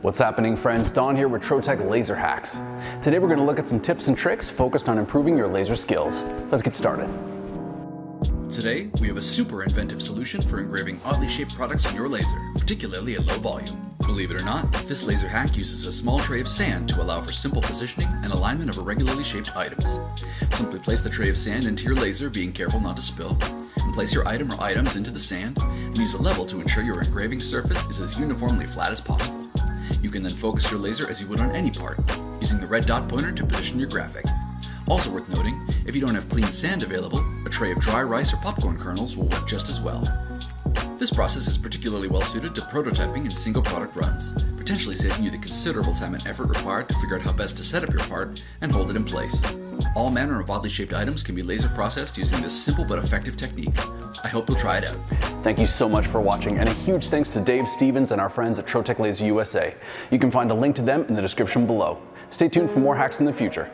What's happening, friends? Don here with Trotec Laser Hacks. Today we're going to look at some tips and tricks focused on improving your laser skills. Let's get started. Today, we have a super inventive solution for engraving oddly shaped products on your laser, particularly at low volume. Believe it or not, this laser hack uses a small tray of sand to allow for simple positioning and alignment of irregularly shaped items. Simply place the tray of sand into your laser, being careful not to spill, and place your item or items into the sand, and use a level to ensure your engraving surface is as uniformly flat as possible. You can then focus your laser as you would on any part, using the red dot pointer to position your graphic. Also worth noting, if you don't have clean sand available, a tray of dry rice or popcorn kernels will work just as well. This process is particularly well suited to prototyping and single product runs, potentially saving you the considerable time and effort required to figure out how best to set up your part and hold it in place. All manner of oddly shaped items can be laser processed using this simple but effective technique. I hope you'll try it out. Thank you so much for watching, and a huge thanks to Dave Stevens and our friends at Trotec Laser USA. You can find a link to them in the description below. Stay tuned for more hacks in the future.